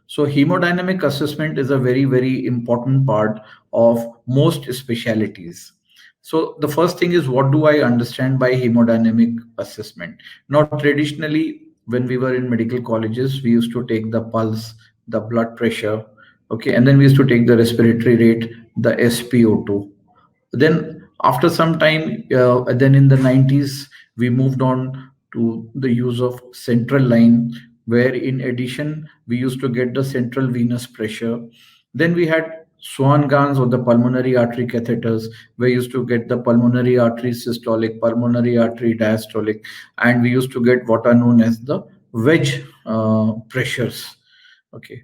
So hemodynamic assessment is a very, very important part of most specialities. So the first thing is, what do I understand by hemodynamic assessment? Now, traditionally, when we were in medical colleges, we used to take the pulse, the blood pressure, okay, and then we used to take the respiratory rate, the SpO2. Then after some time, then in the 90s, we moved on to the use of central line, where in addition we used to get the central venous pressure. Then we had swan guns or the pulmonary artery catheters, where we used to get the pulmonary artery systolic, pulmonary artery diastolic, and we used to get what are known as the wedge pressures. Okay,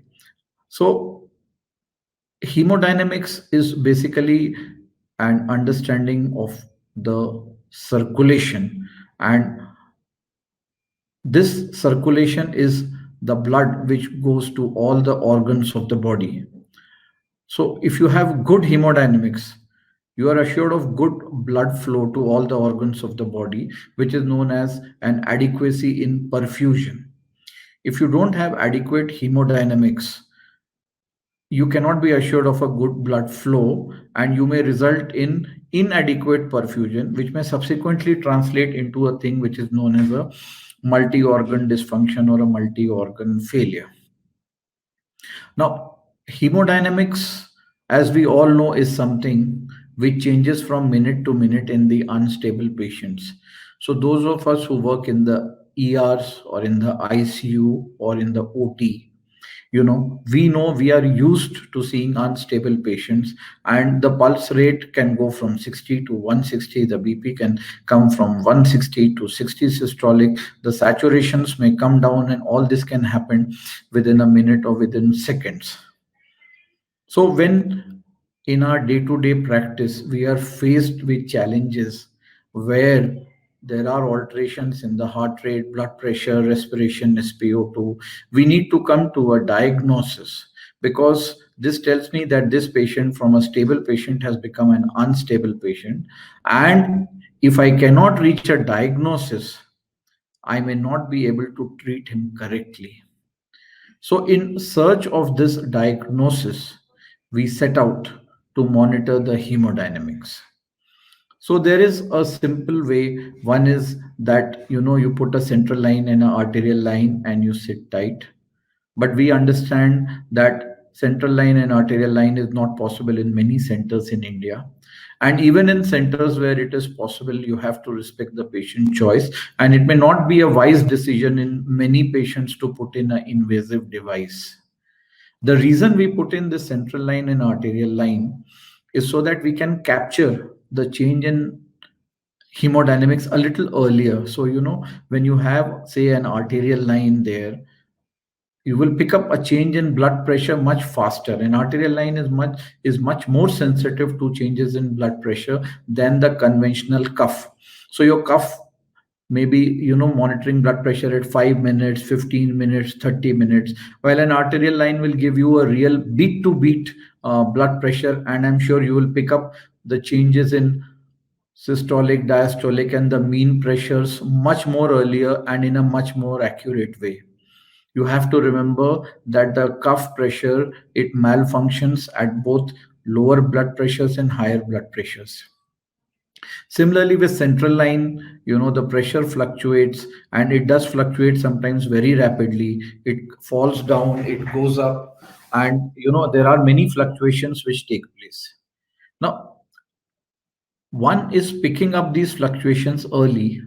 so hemodynamics is basically an understanding of the circulation, and this circulation is the blood which goes to all the organs of the body. So if you have good hemodynamics, you are assured of good blood flow to all the organs of the body, which is known as an adequacy in perfusion. If you don't have adequate hemodynamics, you cannot be assured of a good blood flow, and you may result in inadequate perfusion, which may subsequently translate into a thing which is known as a multi-organ dysfunction or a multi-organ failure. Now, hemodynamics, as we all know, is something which changes from minute to minute in the unstable patients. So those of us who work in the ERs or in the ICU or in the OT, we know we are used to seeing unstable patients, and the pulse rate can go from 60 to 160. The BP can come from 160 to 60 systolic. The saturations may come down, and all this can happen within a minute or within seconds. So when in our day-to-day practice we are faced with challenges where there are alterations in the heart rate, blood pressure, respiration, SpO2, we need to come to a diagnosis, because this tells me that this patient from a stable patient has become an unstable patient. And if I cannot reach a diagnosis, I may not be able to treat him correctly. So, in search of this diagnosis, we set out to monitor the hemodynamics. So there is a simple way. One is that you put a central line and an arterial line and you sit tight. But we understand that central line and arterial line is not possible in many centers in India. And even in centers where it is possible, you have to respect the patient choice. And it may not be a wise decision in many patients to put in an invasive device. The reason we put in the central line and arterial line is so that we can capture the change in hemodynamics a little earlier. So, when you have, say, an arterial line there, you will pick up a change in blood pressure much faster. An arterial line is much more sensitive to changes in blood pressure than the conventional cuff. So your cuff may be monitoring blood pressure at 5 minutes, 15 minutes, 30 minutes, while an arterial line will give you a real beat to beat blood pressure, and I'm sure you will pick up the changes in systolic, diastolic, and the mean pressures much more earlier and in a much more accurate way. You have to remember that the cuff pressure, it malfunctions at both lower blood pressures and higher blood pressures. Similarly, with central line, the pressure fluctuates, and it does fluctuate sometimes very rapidly. It falls down, it goes up, and there are many fluctuations which take place. Now, one is picking up these fluctuations early,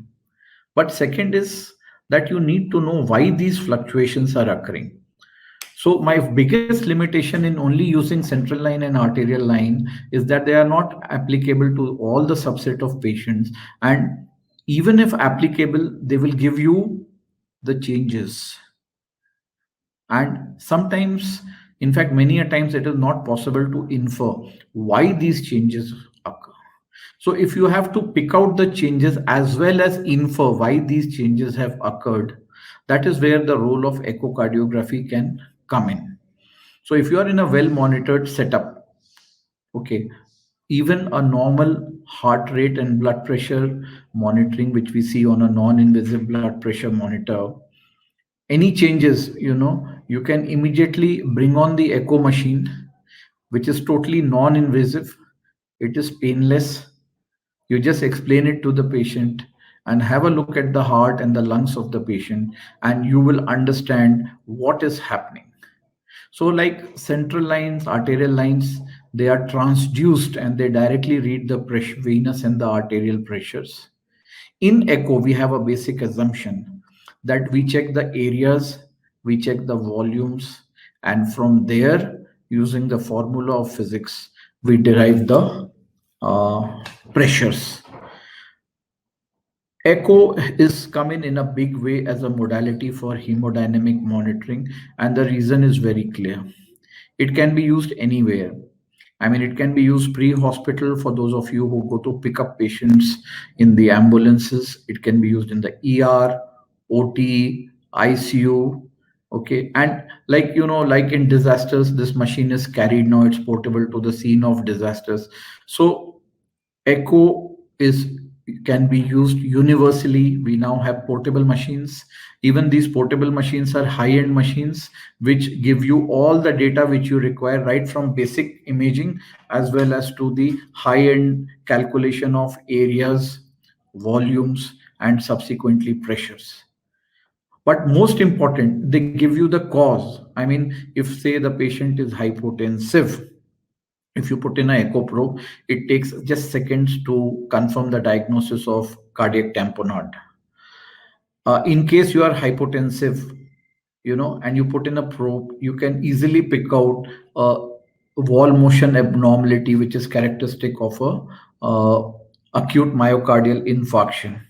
but second is that you need to know why these fluctuations are occurring. So my biggest limitation in only using central line and arterial line is that they are not applicable to all the subset of patients. And even if applicable, they will give you the changes. And sometimes, in fact, many a times it is not possible to infer why these changes occur. So if you have to pick out the changes as well as infer why these changes have occurred, that is where the role of echocardiography can come in. So if you are in a well monitored setup, okay, even a normal heart rate and blood pressure monitoring, which we see on a non-invasive blood pressure monitor, any changes, You can immediately bring on the echo machine, which is totally non-invasive. It is painless. You just explain it to the patient and have a look at the heart and the lungs of the patient, and you will understand what is happening. So, like central lines, arterial lines, they are transduced and they directly read the pressure, venous and the arterial pressures. In echo, we have a basic assumption that we check the areas, we check the volumes, and from there, using the formula of physics, we derive the pressures. Echo is coming in a big way as a modality for hemodynamic monitoring, and the reason is very clear. It can be used anywhere. I mean, it can be used pre-hospital for those of you who go to pick up patients in the ambulances. It can be used in the ER, OT, ICU. Okay, and like like in disasters, this machine is carried now. It's portable to the scene of disasters. So echo is can be used universally. We now have portable machines. Even these portable machines are high end machines which give you all the data which you require, right from basic imaging as well as to the high end calculation of areas, volumes, and subsequently pressures. But most important, they give you the cause. I mean, if say the patient is hypotensive, if you put in an echo probe, it takes just seconds to confirm the diagnosis of cardiac tamponade. In case you are hypotensive, and you put in a probe, you can easily pick out a wall motion abnormality, which is characteristic of a acute myocardial infarction.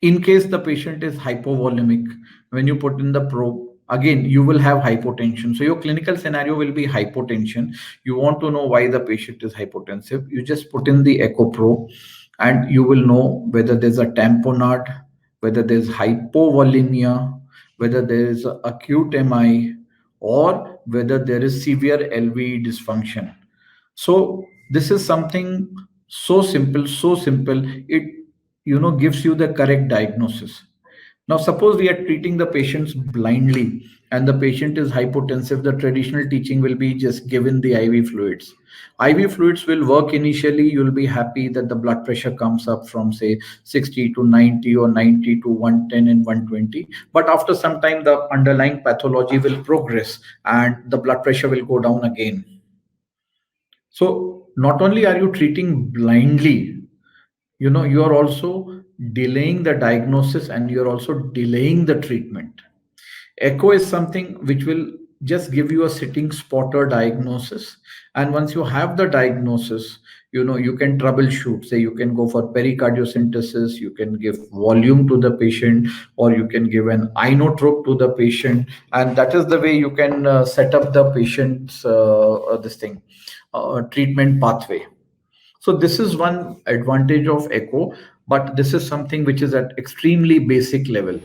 In case the patient is hypovolemic, when you put in the probe, again you will have hypotension. So your clinical scenario will be hypotension. You want to know why the patient is hypotensive, you just put in the echo probe and you will know whether there's a tamponade, whether there's hypovolemia, whether there is a acute mi, or whether there is severe lve dysfunction. So this is something so simple, it gives you the correct diagnosis. Now suppose we are treating the patients blindly and the patient is hypotensive, the traditional teaching will be just given the IV fluids. IV fluids will work initially, you'll be happy that the blood pressure comes up from say 60 to 90 or 90 to 110 and 120, but after some time the underlying pathology will progress and the blood pressure will go down again. So not only are you treating blindly, you are also delaying the diagnosis and you're also delaying the treatment. Echo is something which will just give you a sitting spotter diagnosis. And once you have the diagnosis, you can troubleshoot. Say you can go for pericardiocentesis, you can give volume to the patient, or you can give an inotrope to the patient. And that is the way you can set up the patient's treatment pathway. So this is one advantage of echo, but this is something which is at extremely basic level.